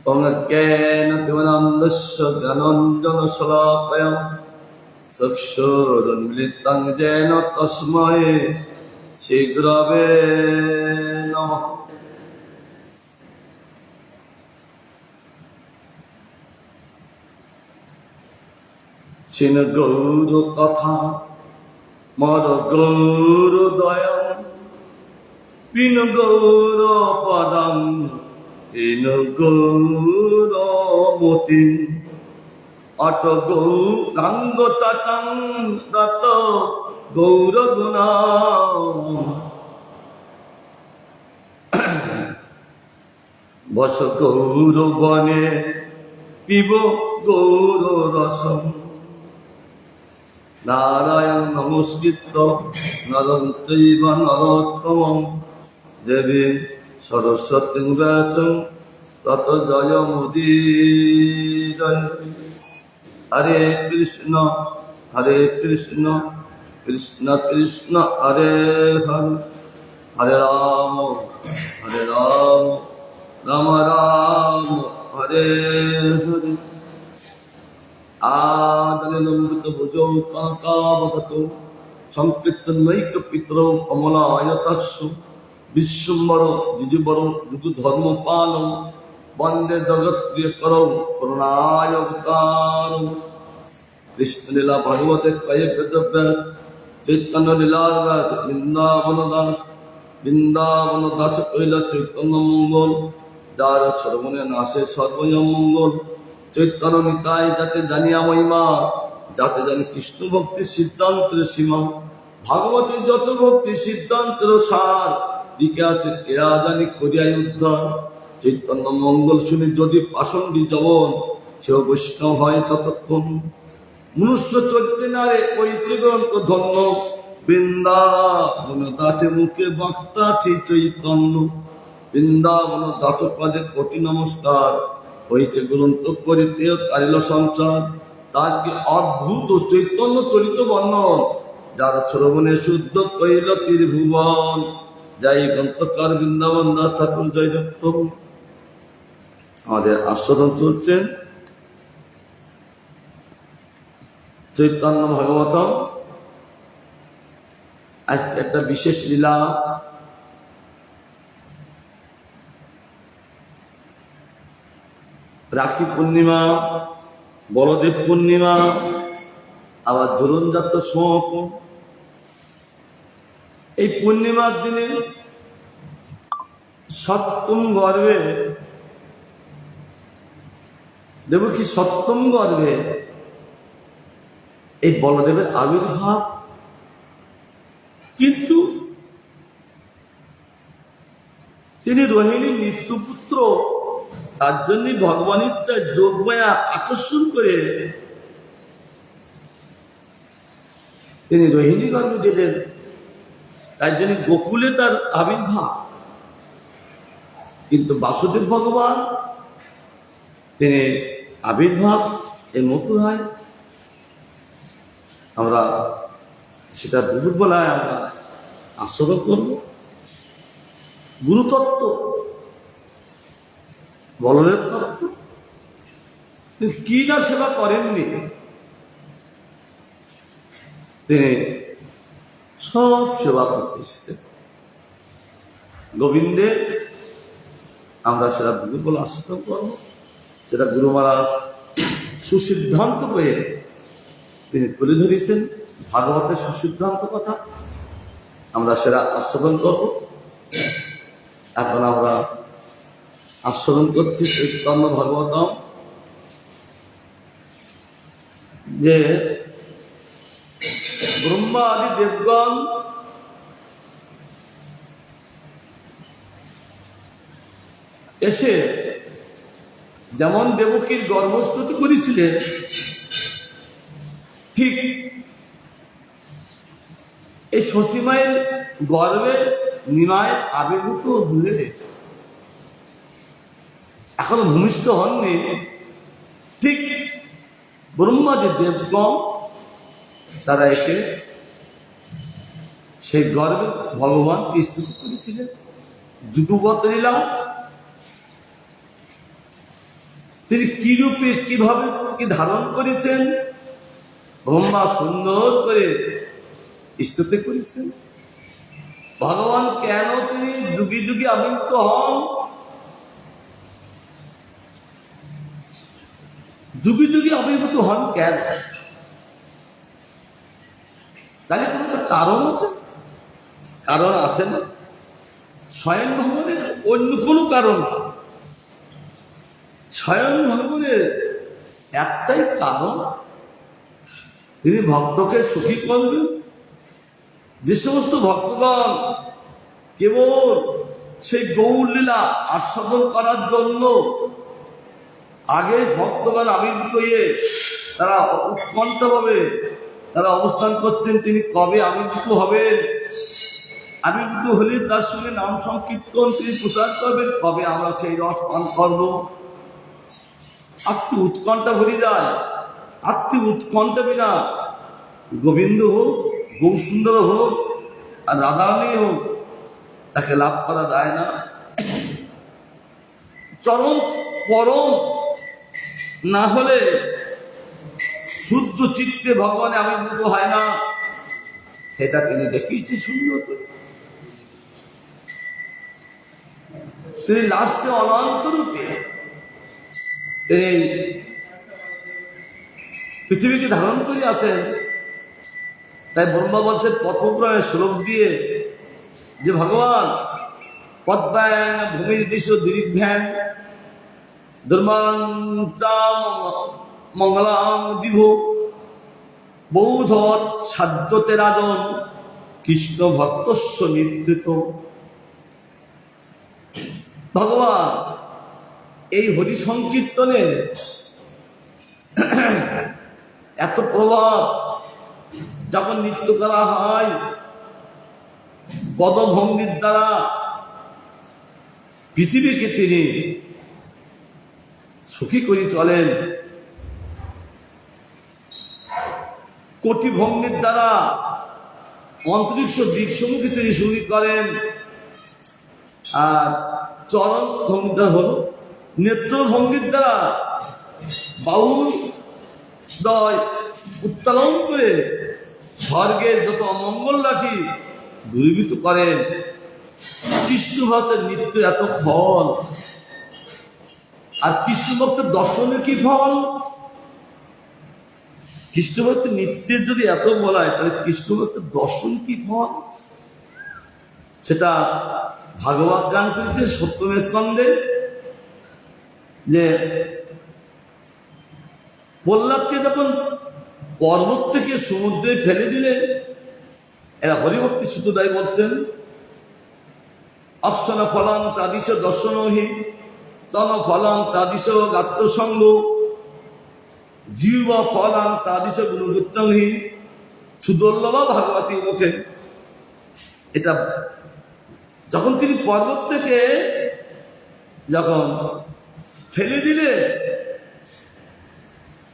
অজ্ঞানতিমিরান্ধস্য জ্ঞানাঞ্জনশলাকয়া চক্ষুরুন্মিলিतं येन তস্मै শ্রীগুরবে নমঃ। চিন গৌর কথা মর গৌর দয়ং পিন গৌর পদং তিন গৌর মতি অট গৌরাঙ্গ তটং রত গৌর গুণ বস গৌর বনে পিব গৌর রসম নারায়ণ নমস্কৃত্য নরং চৈব নরোত্তমং দেবীং সরস্বতীং ব্যাসং তত জয়মুদীরয়। হরে কৃষ্ণ কৃষ্ণ কৃষ্ণ হরে হরে, হরে রাম রাম রাম হরে হরে। আদরেলম্বিত ভুজৌ কনকাবগত সংকীর্তনৈক পিতরৌ কমলায়তাক্ষ বিশ্বম্বর দ্বিজুবর যুগধর্মপাল বন্দে জগৎপ্রিয়করৌ করুণায়বতারৌ। কৃষ্ণলীলা ভাগবতে কয়ে বেদব্যাস চৈতন্য লীলার ব্যাস বৃন্দাবন দাস কইল চৈতন্য মঙ্গল, যার সর্বনে নাশে সর্বয় মঙ্গল। চৈতন্য নিতাই যাতে জানিয়া মহিমা, যাতে জানি কৃষ্ণ ভক্তির সিদ্ধান্তের সীমা। ভাগবতী যত ভক্তি সিদ্ধান্তের সার, লিখে আছে এরা জানি করিয়াই উদ্ধার। চৈতন্য মঙ্গল শুনি যদি পাষণ্ডী যবন, সেও বৈষ্ণব হয় ততক্ষণ। মনুষ্য চরিত্রে নারে ঐতি গ্রন্থ ধন্য, বৃন্দাবন দাসে মুখে বক্তাছি চৈতন্য। বৃন্দাবন দাস পদে কোটি নমস্কার, হয়েছে গ্রন্থ করিতে কারিল সংসার। তার কি অদ্ভুত চৈতন্য চরিত বর্ণন, যার শ্রবণে শুদ্ধ কইল ত্রিভুবন। যাই গ্রন্থকার বৃন্দাবন দাস ঠাকুর জয় যত্ত। আমাদের আস্বাদন চলছেন চৈতন্য ভাগবতম। আজকে একটা বিশেষ লীলা, রাখি পূর্ণিমা, বলদেব পূর্ণিমা, আবার ধরুন যাত্রা সমাপন। এই পূর্ণিমার দিনে সপ্তম গর্ভে দেবকী সপ্তম গর্ভে এই বলদেবের আবির্ভাব। কিন্তু তিনি রোহিণীর নিত্যপুত্র, তার জন্য ভগবান ইচ্ছায় যোগমায়া আকর্ষণ করে তিনি রোহিণী গর্ভে দিলেন। তাই জন্য গোকুলে তার আবির্ভাব। কিন্তু বাসুদেব ভগবান তিনি আবির্ভাব এর মথুরায়। আমরা সেটা দুপুরবেলায় আমরা আস্বাদন করব। গুরুতত্ত্ব, বলদেব তত্ত্ব, কি না সেবা করেননি, তিনি সব সেবা করতে এসেছেন গোবিন্দের। আমরা সেটা দুপুরবেলা আস্বাদন করব। সেটা গুরু মহারাজ সুসিদ্ধান্ত করে তিনি তুলে ধরেছেন, ভাগবতের সুসিদ্ধান্ত কথা। আমরা সেটা আস্বাদন করব। এখন আমরা আস্বাদন করছি চৈতন্য ভাগবতম, যে ব্রহ্মা আদি দেবগণ এসে যেমন দেবকীর গর্ভস্তুতি করেছিলেন, ঠিক এই সচিমায়ের গর্ভে নিমায়ের আবির্ভূত হলে এখনো ভূমিষ্ঠ হননি। ঠিক ব্রহ্মাদি দেবগণ তারা এসে সেই গর্বে ভগবানকে স্তুতি করেছিলেন। যুগপৎ লীলা তিনি কি রূপে কিভাবে কি ধারণ করেছেন, ব্রহ্মা সুন্দর করে স্তুতি করেছেন। ভগবান কেন তিনি যুগে যুগে আবির্ভূত হন, যুগে যুগে আবির্ভূত হন কেন? তাহলে কোনো একটা কারণ আছে? কারণ আছে না? স্বয়ং ভগবানের অন্য কোনো কারণ না। স্বয়ং ভগবানের একটাই কারণ, তিনি ভক্তকে সুখী করবেন। যে সমস্ত ভক্তগণ কেবল সেই গৌর লীলা আস্বাদন করার জন্য আগে ভক্তগণ আবির্ভূত হয়ে তারা উৎকণ্ঠাভাবে তারা অবস্থান করছেন, তিনি কবে আবির্ভূত হবেন, আবির্ভূত হলে তার সঙ্গে নাম সংকীর্তন তিনি প্রচার করবেন, কবে আমরা সেই রস পান করব। আত্মীয় উৎকণ্ঠা ভরে যায়। আত্মীয় উৎকণ্ঠা বিনা গোবিন্দ হোক, গৌরসুন্দর হোক আর রাধারানী হোক, তাকে লাভ করা যায় না। চরম পরম না হলে শুদ্ধ চিত্তে ভগবানে আবির্ভূত হয় না। সেটা তিনি দেখিয়েছি সুন্দর করে। তিনি লাস্টে অনন্ত রূপে তিনি পৃথিবীকে ধারণ করে আছেন। তাই ব্রহ্মা বলছেন পদ্মপুরাণের শ্লোক দিয়ে যে ভগবান পদ্মাং ভূমির দিশ দীর্ঘ্যাং দুর্মাং মঙ্গলাং দিভ বৌধৎ সাধ্যতে রাজন কৃষ্ণ ভক্তস্ব নিদ্রিত। ভগবান এই হরি সংকীর্তনে এত প্রভাব, যখন নৃত্য করা হয় পদভঙ্গির দ্বারা পৃথিবীকে তিনি সুখী করে চলেন। কোটি ভঙ্গির দ্বারা অন্তরিক্ষ দিকসমূহকে তিনি সুখী করেন। আর চরণ ভঙ্গির দ্বারা হল নেত্র ভঙ্গির দ্বারা বাহুর দয় উত্তোলন করে স্বর্গের যত অমঙ্গল রাশি দূরীভূত করেন। কৃষ্ণ ভক্তের নৃত্য এত ফল, আর কৃষ্ণ ভক্তের দর্শনের কি ফল? কৃষ্ণ ভক্তের নৃত্যের যদি এত বলায়, তাহলে কৃষ্ণ ভক্তের দর্শন কি ফল? সেটা ভাগবত গান করেছে সপ্তম স্কন্ধে, যে প্রহ্লাদকে যখন পর্বত থেকে সমুদ্রে ফেলে দিলেন, এরা হরিভক্তি সুতোদায় বলছেন অক্ষণ ফলন তাদিশ দর্শনহি তন ফলন তাদিশ গাত্রসঙ্গ জীব ফলন তাদিশ গুণগুত্তহি সুদুর্লভা ভাগবতী মুখে। এটা যখন তিনি পর্বত থেকে যখন ফেলে দিলেন,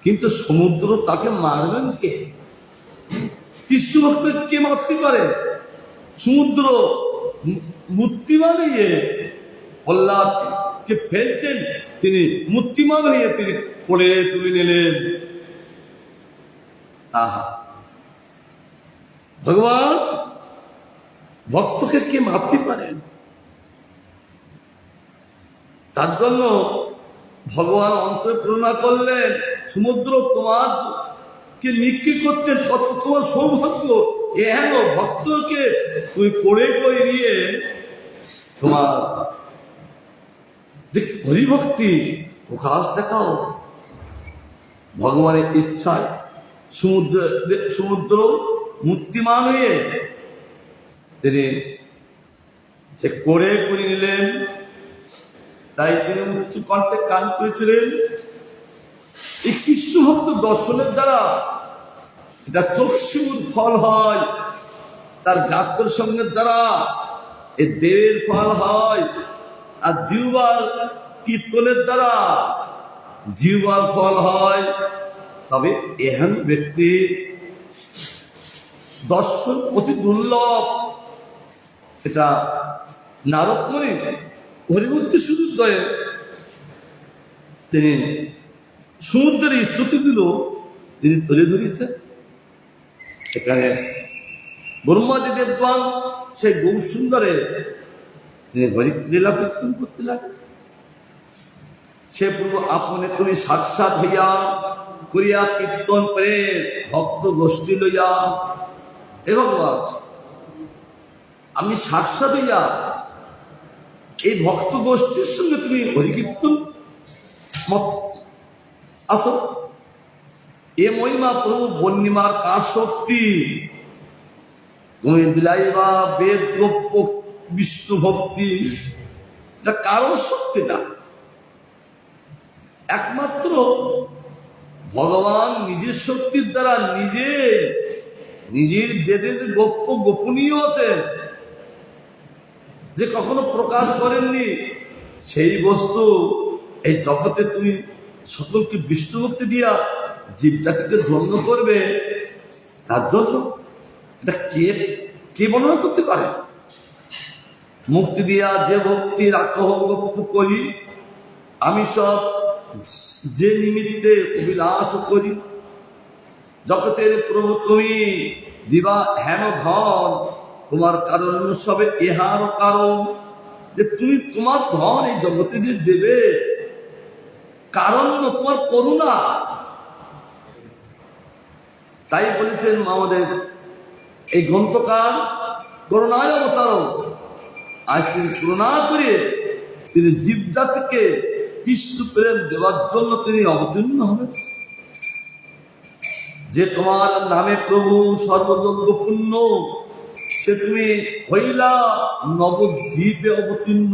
কিন্তু সমুদ্র তাকে মারবেন কে? কৃষ্ণ ভক্ত কে মারতে পারে? সমুদ্র মূর্তিমান হয়ে প্রহ্লাদকে ফেলতেন, তিনি মূর্তিমান হয়ে তিনি কোলে তুলে নিলেন। আহা, ভগবান ভক্তকে কে মারতে পারেন? তার জন্য ভগবান অন্তর প্রেরণা করলেন, সমুদ্র তোমাকে নিক্ষেপ করতেন, কত তোমার সৌভাগ্য, এহেন ভক্তকে তুমি করে করে নিয়ে তোমার যে হরিভক্তি প্রকাশ দেখাও। ভগবানের ইচ্ছায় সমুদ্র মূর্তিমান হয়ে তিনি সে করে করে নিলেন। তাই তিনি উচ্চ কণ্ঠে গান করেছিলেন। এই কৃষ্ণ ভক্ত দর্শনের দ্বারা এটা চক্ষুর ফল হয়, তার গাত্র সঙ্গের দ্বারা এ দেহের ফল হয়, আর জিহ্বার কীর্তনের দ্বারা জিহ্বার ফল হয়। তবে এহেন ব্যক্তির দর্শন অতি দুর্লভ। এটা নারদ মুনি হরিভক্তি সুদূরদয়ে তিনি সমুদ্রের স্তুতিগুলো তিনি তুলে ধরেছেন। এখানে ব্রহ্মাদি দেবগণ সেই গৌসুন্দরে তিনি লীলা কীর্তন করতে লাগেন। সে পূর্ব আপনে তুমি সাক্ষাৎ হইয়া করিয়া কীর্তন করে ভক্ত গোষ্ঠী লইয়া, এ ভগবান আমি সাক্ষাৎ হইয়া এই ভক্ত গোষ্ঠীর সঙ্গে তুমি হরিকীর্তন আসো। এ মহিমা প্রভু বন্যিমার কার শক্তি? তুমি বিলাইবা বেদ গোপ্য বিষ্ণু ভক্তি, এটা কারোর শক্তি না, একমাত্র ভগবান নিজের শক্তির দ্বারা নিজের বেদে যে গোপনীয় আছেন, যে কখনো প্রকাশ করেননি, সেই বস্তু এই জগতে তুমি সকলকে বিষ্ণু ভক্তি দিয়া জীবজাতিকে ধন্য করবে, তার জন্য এটা কে বর্ণনা করতে পারে? মুক্তি দিয়া যে ভক্তি রাখহ গপ্প করি, আমি সব যে নিমিত্তে অভিলাষ করি। জগতের প্রভু তুমি দিবা হেন ধন, তোমার কারণ সবে এহার কারণ, যে তুমি তোমার ধন এই জগতে যে দেবে, কারণ তোমার করুণা। তাই বলেছেন আমাদের এই গ্রন্থকার, করুণায় অবতারণ। আজ তিনি করুণা করে তিনি জীবজাতিকে কৃষ্ণ প্রেম দেওয়ার জন্য তিনি অবতীর্ণ হবেন। যে তোমার নামে প্রভু সর্বযজ্ঞ পূর্ণ, সে তুমি হইলা নবদ্বীপে অবতীর্ণ।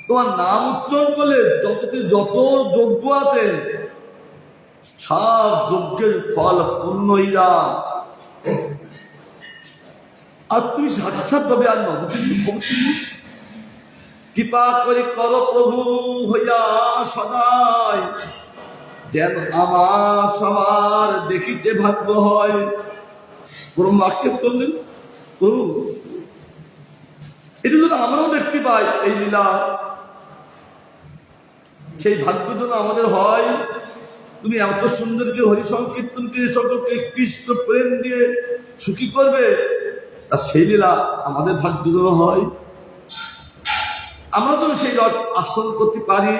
তোমার নাম উচ্চারণ করলে জগতে যত যজ্ঞ আছে সব যজ্ঞের ফল পূর্ণ হইয়া, আর তুমি সাক্ষাৎ ভাবে আর নবদ্বীপ কৃপা করে কর প্রভু হইয়া সদাই, যেন আমার সবার দেখিতে ভাগ্য হয়। পরম আক্ষেপ করলেন, প্রভু এটা যেন আমরাও দেখতে পাই এই লীলা, সেই ভাগ্য যেন আমাদের হয়। তুমি এত সুন্দর করে হরি সংকীর্তন করে সকলকে কৃষ্ণ প্রেম দিয়ে সুখী করবে, আর সেই লীলা আমাদের ভাগ্য যেন হয়, আমরা তো সেই রথ আশ্রয় করতে পারি।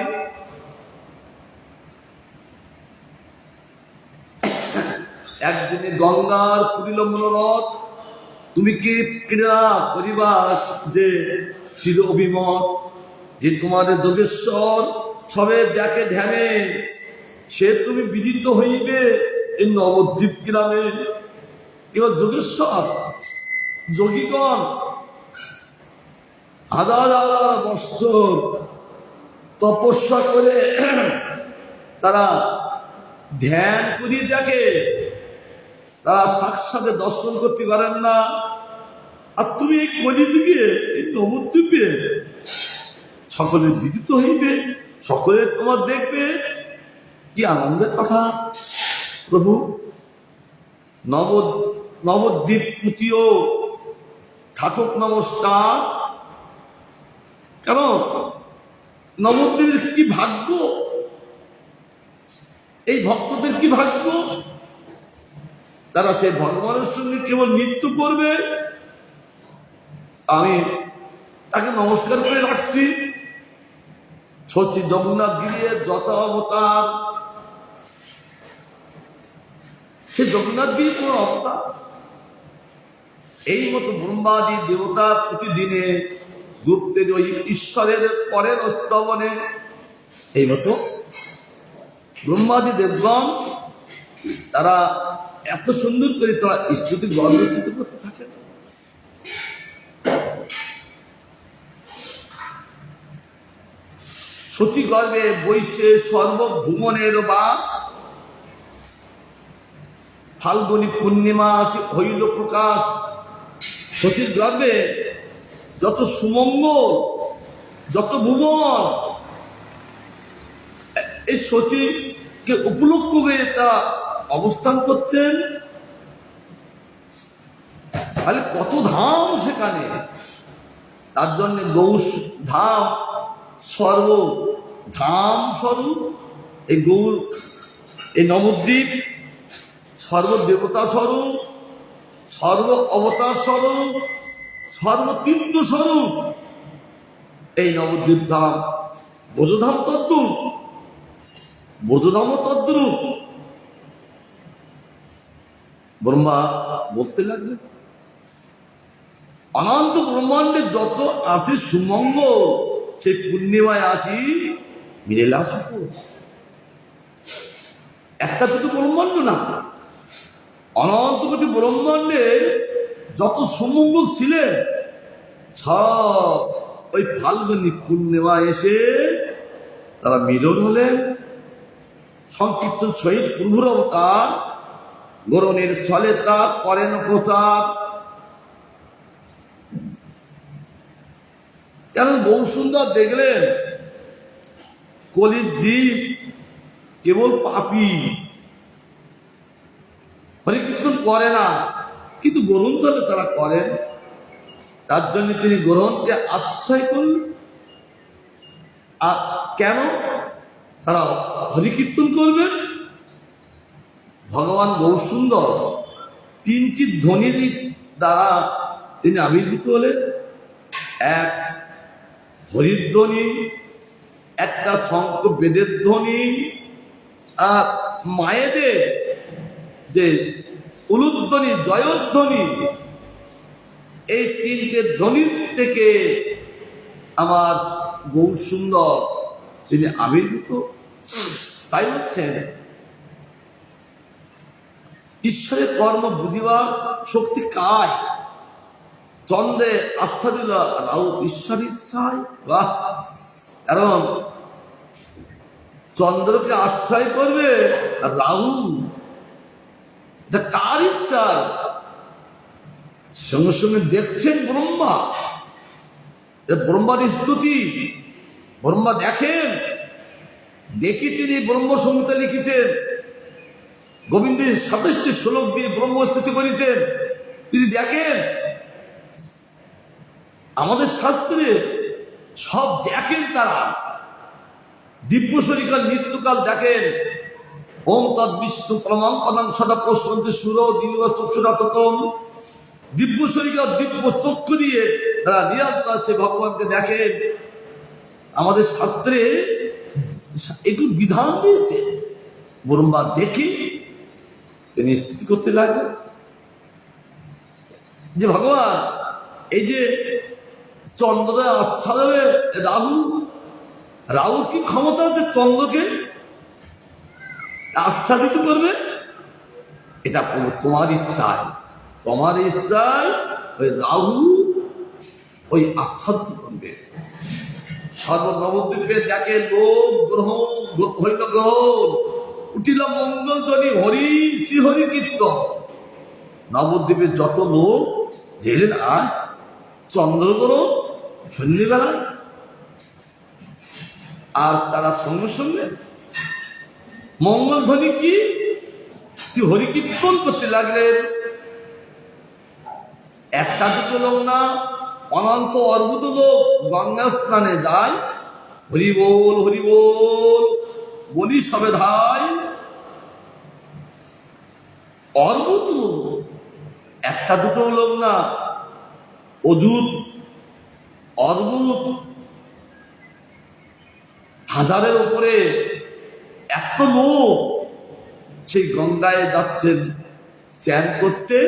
একদিনে গঙ্গার পুরিল মনোরথ, তুমি কি ক্রীড়া করিবা যে চির অভিমত, যে তোমাদের যোগেশ্বর সবে দেখে ধ্যানে, সে তুমি বিদিত হইবে এই নবদ্বীপ গ্রামে। কেবল যোগেশ্বর যোগীগণ হাজার হাজার বৎসর তপস্যা করে তারা ধ্যান করিয়ে দেখে, তারা সাক্ষাৎ দর্শন করতে পারেন না। আর তুমি এই কলিযুগে এই নবদ্বীপে সকলে বিদিত হইবে, সকলে তোমার দেখবে, কি আনন্দের কথা প্রভু। নবদ্বীপ পুতিও থাকুক নমস্কার। কারণ নবদ্বীপের কি ভাগ্য, এই ভক্তদের কি ভাগ্য, তারা সেই ভগবানের সঙ্গে কেবল নৃত্য করবে। আমি তাকে নমস্কার করে রাখছি। শচী জগন্নাথ গিরিয়ে যত অবতার, সে জগন্নাথ গিরি কোন অবতার? এই মতো ব্রহ্মাদি দেবতা প্রতিদিনে গুপ্তের ওই ঈশ্বরের করেন স্তবনে, এই মতো ব্রহ্মাদি দেবগণ তারা এত সুন্দর করে তারা স্তুতি গর্বিত করতে থাকে। সচি গর্বে বৈশে সর্বভুবনের বাস, ফাল্গুনী পূর্ণিমা হইল প্রকাশ। সচির গর্বে যত সুমঙ্গল, যত ভুবন, এই সচিকে উপলক্ষ করে তা অবস্থান করছেন। তাহলে কত ধাম সেখানে, তার জন্য গৌস ধাম সর্ব ধাম স্বরূপ, এই গৌর, এই নবদ্বীপ সর্বদেবতা স্বরূপ, সর্ব অবতার স্বরূপ, সর্বতীর্থ স্বরূপ। এই নবদ্বীপ ধাম ব্রজধাম তদ্রূপ, ব্রজধামও তদ্রূপ। ব্রহ্মা বলতে লাগলেন, অনন্ত ব্রহ্মাণ্ডে যত আছে সুমঙ্গল, সেই পূর্ণিমায় আসি মিলেলে আসব। একটা দুটো ব্রহ্মাণ্ড না, অনন্ত কোটি ব্রহ্মাণ্ডের যত সুমঙ্গল ছিলেন সব ওই ফাল্গুনী পূর্ণিমা এসে তারা মিলন হলেন। সংকীর্তন সহিত প্রভুর অবতার, গরণের ছলে তা করেন প্রচার। কেন বহু সুন্দর দেখলেন, কলির জীব কেবল পাপী, হরিকীর্তন করে না, কিন্তু গ্রহণ চলে তারা করেন। তার জন্য তিনি গ্রহণকে আশ্রয় করলেন। আর কেন তারা হরিকীর্তন করবেন? ভগবান বহু সুন্দর তিনটি ধ্বনি দ্বারা তিনি আবির্ভূত হলেন। এক হরিধ্বনি, একটা শঙ্খ বেদের ধ্বনি, আর মায়েদের যে উলুধ্বনি, জয়ধ্বনি, এই তিনটে ধ্বনির থেকে আমার গৌর সুন্দর তিনি আবির্ভূত। তাই বলছেন, ঈশ্বরের কর্ম বুঝিবার শক্তি কায়, চন্দ্রে আচ্ছাদিল রাউ ঈশ্বর ইচ্ছায়। বাহ! কারণ চন্দ্রকে আশ্রয় করবে রাহু, কার ইচ্ছায়? সঙ্গে সঙ্গে দেখছেন ব্রহ্মা, ব্রহ্মার স্তুতি। ব্রহ্মা দেখেন, দেখি তিনি ব্রহ্মসংহিতা লিখেছেন, গোবিন্দের 27টি শ্লোক দিয়ে ব্রহ্মস্তুতি করেছেন। তিনি দেখেন, আমাদের শাস্ত্রে সব দেখেন তারা। দিব্য শরীকাল নিত্যকাল দেখেন। ওম তদ বিষ্ণু প্রমাণ পদাং সদা প্রশ্নতে সুর দিনবাস্তম। দিব্য শরীকাল দিব্য চক্ষু দিয়ে তারা নিরন্তর সে ভগবানকে দেখেন। আমাদের শাস্ত্রে এগুলো বিধান দিয়েছে। ব্রহ্মা দেখে তিনি স্তুতি করতে লাগলেন যে ভগবান, এই যে চন্দ্র আচ্ছাদবে রাহু, রাহুর কি ক্ষমতা আছে চন্দ্রকে আচ্ছাদিত করবে? এটা তোমার ইচ্ছায়, তোমার ইচ্ছায় ওই রাহু ওই আচ্ছাদিত করবে। সর্বনবদ্বীপে দেখে লোক গ্রহণ হইল, গ্রহণ উঠিল মঙ্গল ধ্বনি, হরি শ্রী হরি কীর্তন। নবদ্বীপে যত লোক দেখলেন আজ চন্দ্রগ্রহণ সন্ধ্যেবেলায়, আর তারা সঙ্গে সঙ্গে মঙ্গল ধ্বনি কি শ্রী হরি কীর্তন করতে লাগলেন। একটা দুটো লোক না, অনন্ত অর্বুদ লোক গঙ্গা স্নানে যায়, হরি বল বলি সবে ধাই। অর্বুদ লোক, একটা দুটো লোক না, অযুত অর্বুদ হাজারের উপরে এত লোক সেই গঙ্গায় যাচ্ছেন স্নান করতে।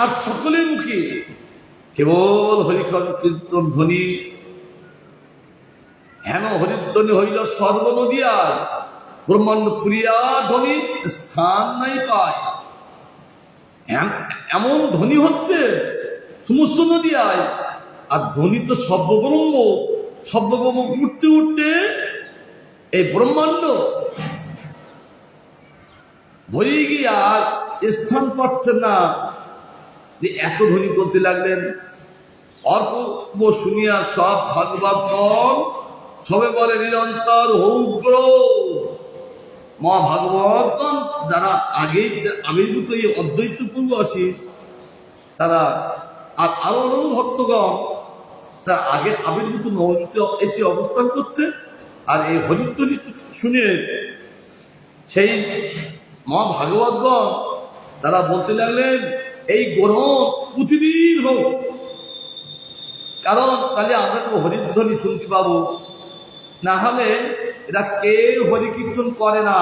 আর সকলের মুখে কেবল হরিকর কীর্তন ধ্বনি। হেন হরিধ্বনি হইল সর্বনদিয়ায়, ব্রহ্মাণ্ড প্রিয়া ধ্বনি স্থান নাই পায়। এমন ধ্বনি হচ্ছে সমস্ত নদিয়ায়। আর ধ্বনি তো শব্দব্রহ্ম, শব্দব্রহ্ম উঠতে উঠতে এই ব্রহ্মাণ্ড ভরে গিয়ে আর স্থান পাচ্ছে না, যে এত ধ্বনি করতে লাগলেন। অর্প শুনিয়া সব ভাগবতগণ সবে বলে নিরন্তর হৌগ্র। মা ভাগবতগণ যারা আগেই আবির্ভূত এই অদ্বৈত পূর্ববাসী, তারা আর আরো ভক্তগণ তার আগে আবির্ভূত নবনীতে এসে অবস্থান করছে। আর এই হরিধ্বনি শুনে সেই মা ভাগবতগণ তারা বলতে লাগলেন, এই গ্রহণ প্রতিদিন হোক, কারণ তাহলে আমরা একটু হরিধ্বনি শুনতে পাবো। না হলে এরা কেউ হরিকীর্তন করে না,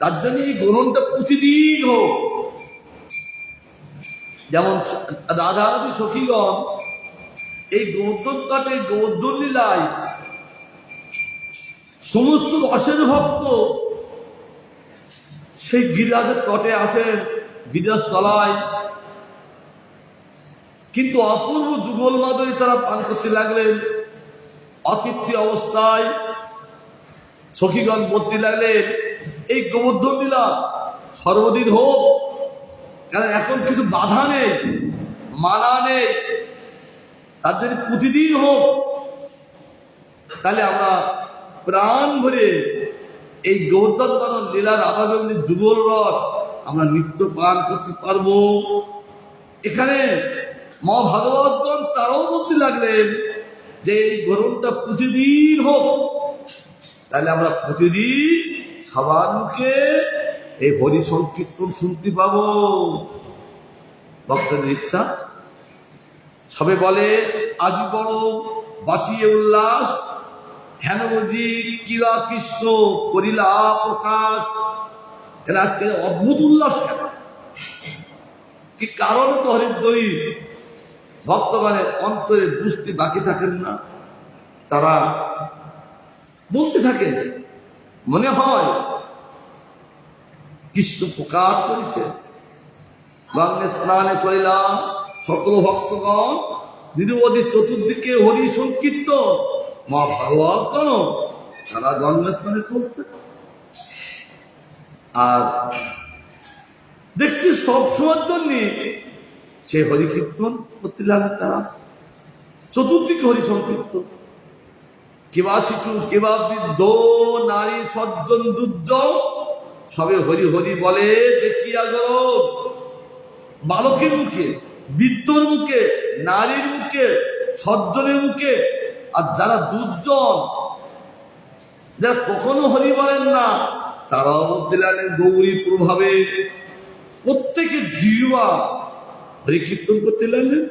তার জন্য এই গ্রহণটা প্রতিদিন হোক। যেমন রাধারাধি সখীগণ এই গোবর্ধন কাটে, গোবর্ধন লীলায় সমস্ত রসের ভক্ত সেই গিরিরাজের তটে আসেন, গিরিরাজ তলায়, কিন্তু অপূর্ব যুগল মাধুরী তারা পান করতে লাগলেন। অতৃপ্তি অবস্থায় সখীগণ বলতে লাগলেন, এই গোবর্ধন লীলা সর্বদিন হোক, কারণ এখন কিছু বাধা নেই, মানা নেই, তার জন্য প্রতিদিন হোক। তাহলে আমরা প্রাণ ভরে এই গোবর্ধন লীলা রাধাগোবিন্দের যুগল রস আমরা নিত্য পান করতে পারবো। এখানে মা ভাগবতগণ তারাও বলতে লাগলেন যে এই গ্রহণটা প্রতিদিন হোক, তাহলে আমরা প্রতিদিন সবার মুখে এই হরি সংকীর্তন শুনতে পাবো। ভক্তদের ইচ্ছা, সবে বলে আজি বড় বাসিয়ে উল্লাস, হেন বুঝি কিরা কৃষ্ণ করিলা প্রকাশ। এরা আজকে অদ্ভুত উল্লাস কেন, কি কারণ? তো হরিধ্বনি ভক্তগণের অন্তরে বুঝতে বাকি থাকেন না, তারা বলতে থাকেন, মনে হয় কৃষ্ণ প্রকাশ করেছে। গঙ্গে স্নানে চলিলাম, সকল ভক্তগণ নিরবধি চতুর্দিকে হরি সংকীর্তন। মা ভাগবতগণ তারা গঙ্গে স্নানে চলছে, আর দেখছি সবসময়ের জন্য সে হরি কীর্তন করতে লাগে। তারা চতুর্দিকে হরি সংকীর্তন, কেবা শিশু কেবা বৃদ্ধ নারী সজ্জন দুর্জন সবে হরি হরি বলে দেখিয়া গরম। বালকের মুখে, বৃদ্ধর মুখে, নারীর মুখে, সজ্জনের মুখে, আর যারা দুর্জন, যারা কখনো হরি বলেন না, তারাও বলতে লাগলেন গৌরী প্রভাবে। প্রত্যেকের জিহ্বা হরি কীর্তন করতে লাগলেন,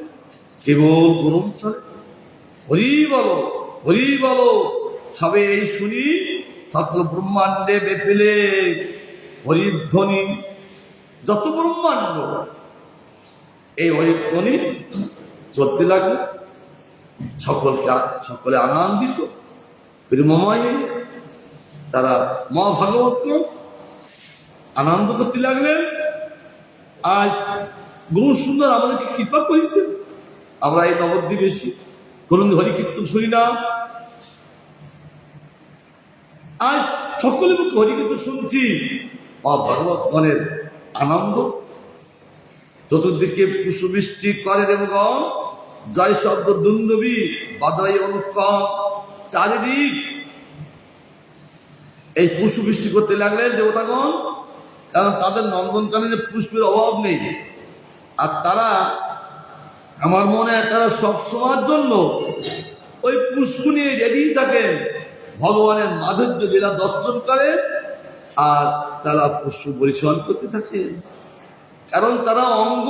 কেবল গরম চলে, হরি বলো, হরি বলো। সবে এই শুনি সকল ব্রহ্মাণ্ডে বেপেলে হরিধ্বনি, যত ব্রহ্মাণ্ড এই হরিধ্বনি চলতে লাগলো। সকলে আনন্দিত প্রেমময়, তারা মা ভাগবতকে আনন্দ করতে লাগলেন। আজ গৌর সুন্দর আমাদেরকে কৃপা করেছে, আমরা এই নবদ্বীপেছি কোনদিন হরি কীর্তন শুনি না, আজ সকলে মুখে হরি কীর্তন শুনছি। মা ভাগবতগণের আনন্দ, চতুর্দিকে পুষ্পবৃষ্টি করে দেবগণ, জয় শব্দ দুন্দবী বাদাই অনুক্ষণ। চারিদিক এই পুষ্পবৃষ্টি করতে লাগলেন দেবতাগণ, কারণ তাদের নন্দনকাননে পুষ্পের অভাব নেই। আর তারা, আমার মনে হয় তারা সব সময়ের জন্য ওই পুষ্প নিয়ে রেডি থাকেন, ভগবানের মাধুর্য লীলা দর্শন করে আর তারা পুষ্প পরিচয় করতে থাকেন। কারণ তারা অঙ্গ,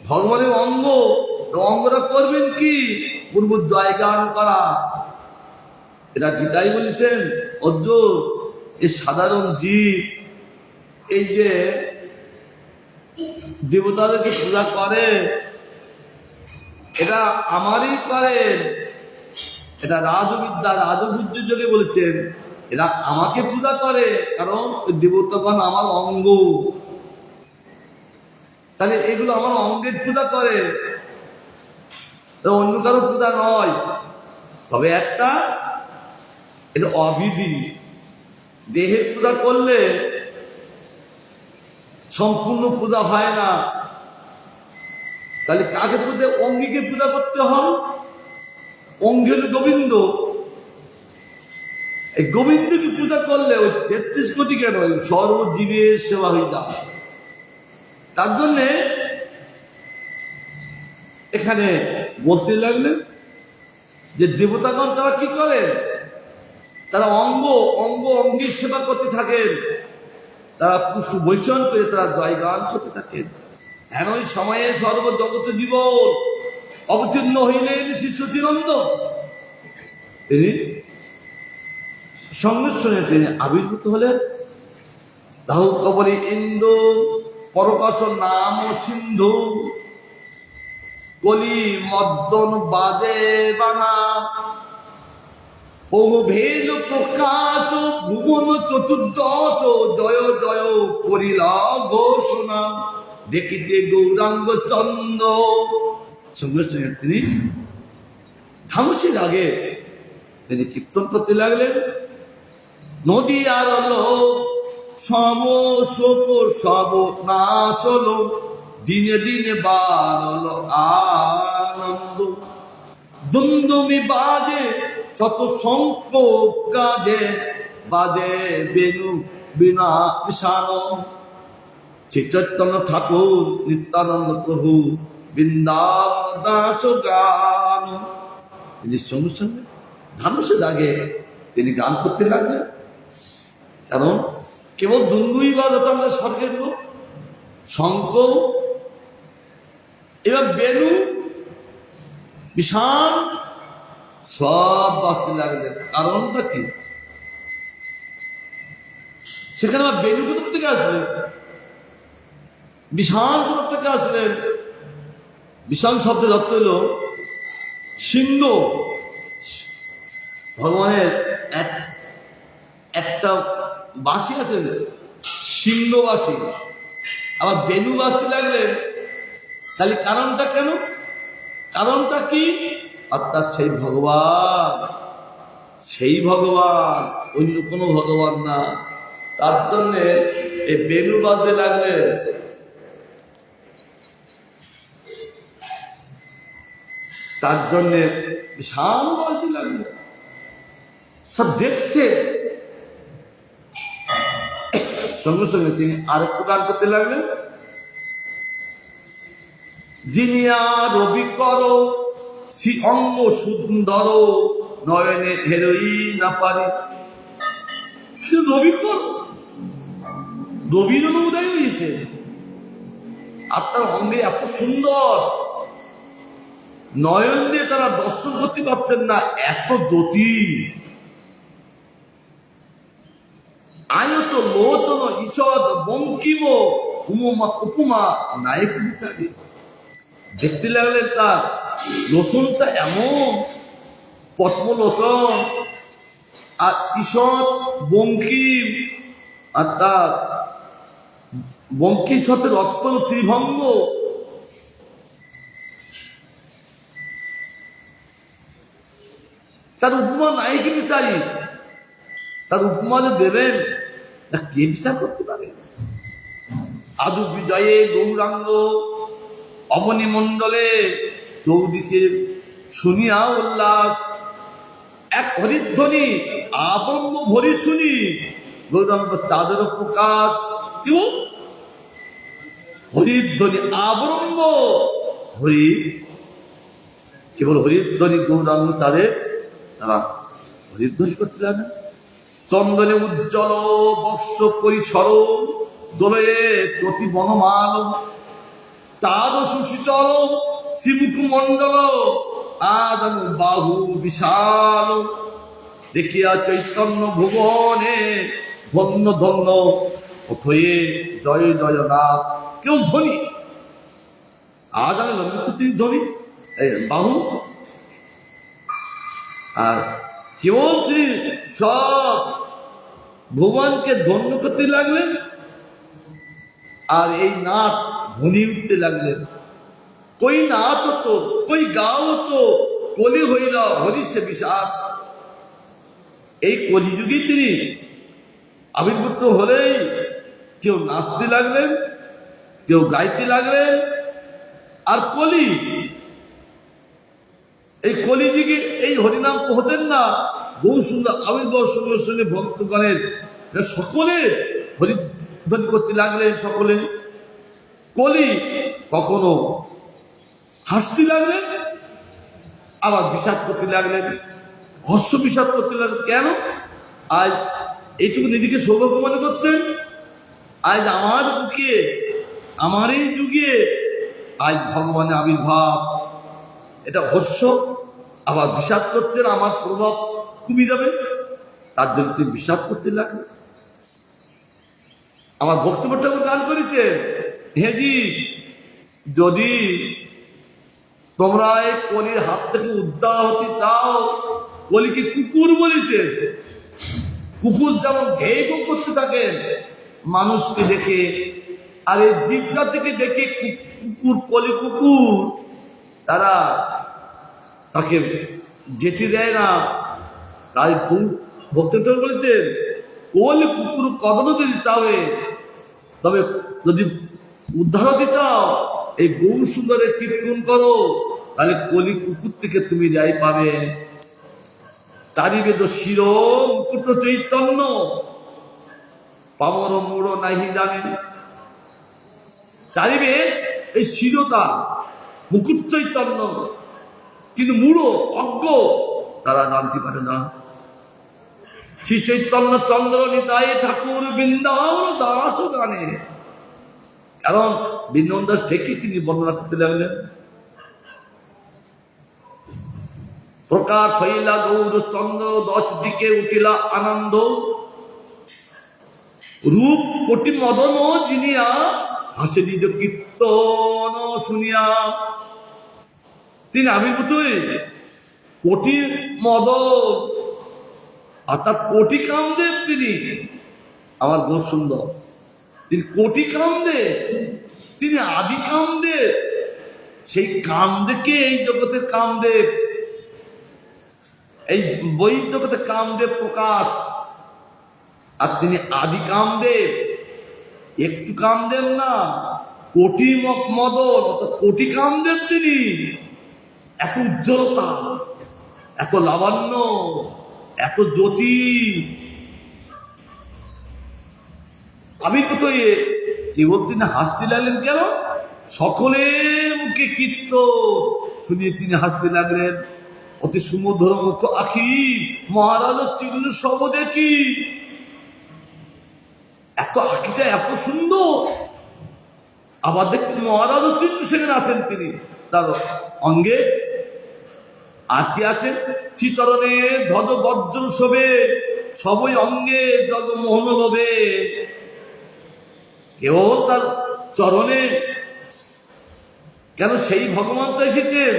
ভগবানের অঙ্গ। তো অঙ্গটা করবেন কি? পূর্ব জয়গান করা। এটা গীতাই বলেছেন, অর্জুন এই সাধারণ জীব, এই যে দেবতাদেরকে পূজা করে, এটা আমারই করেন, এটা রাজবিদ্যা রাজগুজ্জ যোগে বলেছেন, এরা আমাকে পূজা করে, কারণ ওই দেবতাগণ আমার অঙ্গ। তাহলে এগুলো আমার অঙ্গের পূজা করে, অন্য কারো পূজা নয়। তবে একটা, এটা অবিধি। দেহের পূজা করলে সম্পূর্ণ পূজা হয় না। তাহলে কাকে পূজা? অঙ্গীকে পূজা করতে হয়। অঙ্গ হল গোবিন্দ। এই গোবিন্দকে পূজা করলে ওই 33 কোটি কেন, সর্বজীবের সেবা হয়ে যায়। তার জন্যে এখানে বলতে লাগলেন যে দেবতাগণ তারা কি করেন, তারা অঙ্গের সেবা করতে থাকেন, তারা পুষ্প বৈষণ করে তারা জয়গান করতে থাকেন। হেন ওই সময়ে সর্বজগত জীবন অবতীর্ণ হইলেন শ্রী সচিনন্দন। তিনি সংমিশ্রণে তিনি আবির্ভূত হলেন। রাহু কবরে ইন্দু পরকাশ নাম সিন্ধু, কলি মদ্দন বাজে বানা, বহু ভেদ প্রকাশ ভুবন চতুর্দশ, জয় জয় করিলা ঘোষণা, দেখিতে গৌরাঙ্গ চন্দ্র। সঙ্গে সঙ্গে তিনি ধামসির আগে তিনি কীর্তন করতে লাগলেন। নদী আর লোক সম শোক সব নাশ হলো, দিনে দিনে বাড়ল আনন্দ, দুন্দুমি বাজে শত শঙ্খ গাজে, বাজে বেনু বিনা বিষাণ, শ্রী চৈতন্য ঠাকুর নিত্যানন্দ প্রভু বৃন্দাবন দাস গান। তিনি সঙ্গে সঙ্গে ধানুষের আগে তিনি গান করতে লাগলেন। কারণ কেবল দুন্দুই বাজাতে আমরা স্বর্গের লোক, শঙ্খ এবার বেনু বিষাণ সব বাঁচতে লাগলেন। কারণটা কি? সেখানে আবার বেনু কোথা থেকে আসলেন, বিষাণ কোথা থেকে আসলেন? বিষাণ শব্দের অর্থ হল সিংহ। ভগবানের একটা বাঁশি আছে সিংহ বাঁশি, আবার বেনু বাজতে লাগলেন। তাহলে কারণটা কেন? কারণটা কি? অর্থাৎ সেই ভগবান, অন্য কোনো ভগবান না। তার জন্যে এই বেনু বাজতে লাগলেন। তার জন্যে বিশাল বাজতে লাগলেন। সব দেখছে। সঙ্গে সঙ্গে তিনি আরেকটু গান করতে লাগলেন। যিনি আর রবি কর শ্রী অঙ্গ সুন্দর, নয়নে হেরোই না পারে। রবি কর, রবি জন উদয় হয়েছে, আর তার অঙ্গে এত সুন্দর, নয়ন দিয়ে তারা দর্শন করতে পারতেন না, এত জ্যোতি। আয়ত লোচন ঈষদ বঙ্কিম, উপমা নায়ক বিচারী। দেখতে লাগলেন তার লোচনটা এমন পদ্মলোচন, আর ঈষদ বঙ্কিম, আর তার বঙ্কিম শতের অর্থ ত্রিভঙ্গ। তার উপমা নায়িকা বিচারী, তার উপমা যে দেবেন তা কে বিচার করতে পারে? আদু বিজয়ে গৌরাঙ্গ অবনী মণ্ডলে, চৌদিকে শুনিয়া উল্লাস, এক হরিধ্বনি আবম্ব ভরি শুনি, গৌরাঙ্গ চাঁদের প্রকাশ। কেবল হরিধ্বনি আবরম্ব হরি, কেবল হরিধ্বনি গৌরাঙ্গ চাঁদের তারা হরিধ্বনি করতে লাগে। চন্দনে উজ্জ্বল বর্ষ পরিসর, দোলে প্রতি বনমাল, চাঁদ সুশীতল শ্রীমুখ মণ্ডল, আদন বাহু বিশাল, দেখিয়া চৈতন্য ভুবনে ধন্য ধন্য, অথয়ে জয় জয় নাথ। কেউ ধ্বনি আদান লম্বিত তিনি ধ্বনি বাহু, আর কেবল তিনি সব ভগবানকে ধন্য করতে লাগলেন। আর এই নাচ ধ্বনি উঠতে লাগলেন। কই নাচ হতো, কই গাও হতো, কলি হইল হরিষে বিষাদ। এই কলিযুগে তিনি আবির্ভূত হলেই কেউ নাচতে লাগলেন, কেউ গাইতে লাগলেন। আর কলি, এই কলিযুগে এই হরিনাম তো হতেন না। বহু সুন্দর আবির্ভাব সঙ্গে সঙ্গে ভক্তগণের সকলে হরিধ্বনি করতে লাগলেন। সকলে কলি কখনো হাসতে লাগলেন, আবার বিষাদ করতে লাগলেন, হস্য বিষাদ করতে লাগলেন। কেন? আজ এইটুকু নিজেকে সৌভাগ্য মনে করতেন, আজ আমার বুকে, আমার এই যুগে আজ ভগবানের আবির্ভাব। এটা হস্য, আবার বিষাদ করছেন, আমার প্রভাব কমে যাবে, তার জন্য তিনি বিষাদ করতে লাগলেন। আমার বক্তব্য ঠাকুর গান করেছেন, হে জি, যদি তোমরা এই কলির হাত থেকে উদ্ধার হতে চাও, কলিকে কুকুর বলেছে। কুকুর যেমন ঘেয়ে গো করতে থাকেন মানুষকে দেখে, আর এই জীবটা থেকে দেখে কুকুর, কলি কুকুর, তারা তাকে যেতে দেয় না। তাই ভক্তটা বলেছেন, কলি কুকুর কদম যদি চাও, তবে যদি উদ্ধার দিতে চাও, এই গৌর সুন্দরের কীর্তন করো, তাহলে কলি কুকুর থেকে তুমি যাই পাবে। চারিবেদ শির মুকুট চৈতন্য, পামর মোড় নাহি জানেন। চারিবেদ এই শিরতা মুকুট চৈতন্য, কিন্তু মূঢ় অজ্ঞ তারা জানতে পারে না। শ্রী চৈতন্য চন্দ্র নিতাই ঠাকুর বৃন্দাবন দাস গানে, কারণ বৃন্দাবন দাস থেকে তিনি বর্ণনা করতে লাগলেন। প্রকাশ হইলা গৌর চন্দ্র, 10 দিকে উঠিলা আনন্দ, রূপ কোটি মদন জিনিয়া, হাসে নিজ কীর্তন শুনিয়া। তিনি আবির্ভূত হয়ে কোটি মদন, অর্থাৎ কোটি কামদেব তিনি, আমার গৌর সুন্দর, তিনি কোটি কামদেব, তিনি আদি কামদেব। সেই কামদেবকে এই জগতের কামদেব, এই বই জগতে কামদেব প্রকাশ, আর তিনি আদি কামদেব, একটু কামদেব না, কোটি মদন, অত কোটি কামদেব তিনি। এত উজ্জ্বলতা, এত লাবণ্য, এত জ্যোতি আবির্ভূত হয়ে কেবল তিনি হাসতে লাগলেন। কেন? সকলের মুখে কীর্তন শুনিয়ে তিনি হাসতে লাগলেন। অতি সুমধুর মুখ আখি, মহারাজ চিহ্ন সব দেখি। এত আখিটা এত সুন্দর, আবার দেখুন মহারাজ চিহ্ন সেখানে আছেন তিনি, তার অঙ্গে আর কি আছেন? চিচরণে ধ্বজ বজ্র শোভে, সবই অঙ্গে জগমোহন লোভে। কেউ তার চরণে, কেন সেই ভগবান তো এসেছেন,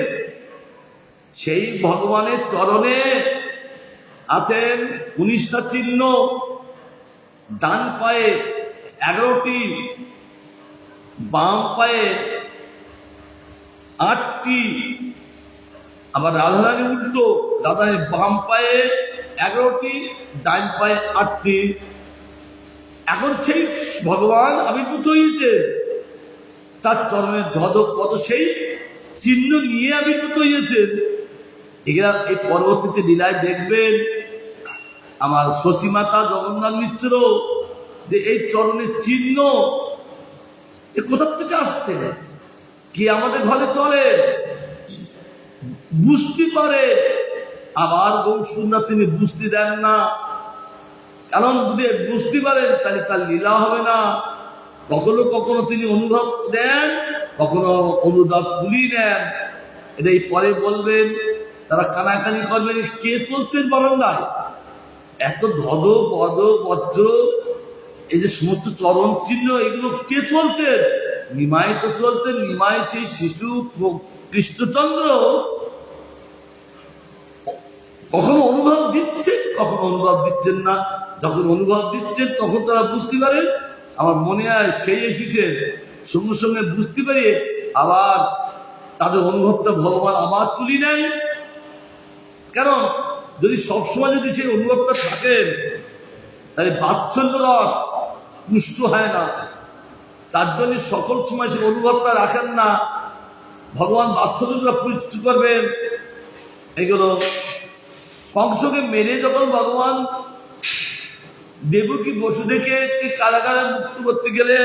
সেই ভগবানের চরণে আছেন 19টা চিহ্ন, ডান পায়ে 11টি, বাম পায়ে 8টি। আবার রাধারানী উল্টো, রাধারানীর বাম পায়ে 11টি, ডান পায়ে 8টি। এখন সেই ভগবান আবির্ভূত হয়েছে, তার চরণের ধ্বজ পদ সেই চিহ্ন নিয়ে আবির্ভূত হয়েছেন। এরা এই পরবর্তীতে লীলায় দেখবেন আমার শশীমাতা জগন্নাথ মিশ্র, যে এই চরণের চিহ্ন এ কোথার থেকে আসছে, কি আমাদের ঘরে চলে বুঝতে পারে। আবার গৌর সুন্দর তিনি বুঝতে দেন না, কারণ যদি বুঝতে পারেন তাহলে তার লীলা হবে না। কখনো কখনো তিনি অনুভব দেন, কখনো অনুভব তুলি নেন। এটাই পরে বলবেন, তারা কানাকানি করবেন, কে চলছেন বারান্দায়, এত ধদ পদ বজ্র, এই যে সমস্ত চরণ চিহ্ন, এগুলো কে চলছেন? নিমাই তো চলছেন। নিমাই সেই শিশু কৃষ্ণচন্দ্র কখনো অনুভব দিচ্ছেন, কখনো অনুভব দিচ্ছেন না। যখন অনুভব দিচ্ছেন তখন তারা বুঝতে পারেন। আমার মনে হয় সেই এসেছেন, সঙ্গে সঙ্গে বুঝতে পারে, আবার তাদের অনুভবটা ভগবান আবার তুলি নেয়। কারণ যদি সবসময় যদি সেই অনুভবটা থাকেন, তাহলে বাৎসল্য রস পুষ্ট হয় না। তার জন্য সকল সময় সে অনুভবটা রাখেন না। ভগবান বাৎসল্যটা পুষ্ট করবেন। এগুলো কংসকে মেরে যখন ভগবান দেবকী বসুদেবকে কারাগারে মুক্ত করতে গেলে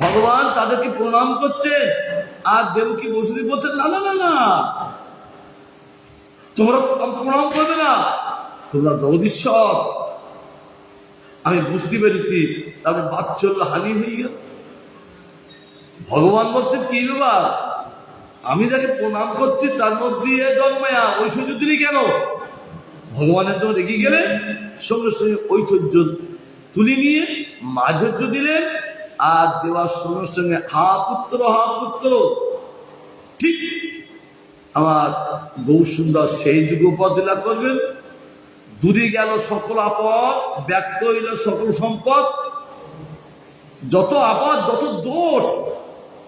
ভগবান তাদেরকে প্রণাম করছেন, আর দেবকী বসুদেব বলছেন না না না না, তোমরা প্রণাম করবে না, তোমরা জগদীশ্বর। আমি বুঝতে পেরেছি, তারপরে বাৎসল্য হানি হয়ে গেল। ভগবান বলছেন কি ব্যাপার, আমি যাকে প্রণাম করছি তার মধ্যে জন্মায়া ঐশ্বর্য দিলি কেন? ভগবানের জন্য রেগে গেলেন, সঙ্গে সঙ্গে ঐশ্বর্য তুলে নিয়ে মাধুর্য দিলেন, আর দেওয়ার সঙ্গে সঙ্গে হা পুত্র হা পুত্র। ঠিক আমার গৌরসুন্দর সেই যুগে উপদিলা করবেন। দূরে গেল সকল আপদ, ব্যক্ত হইল সকল সম্পদ। যত আপদ যত দোষ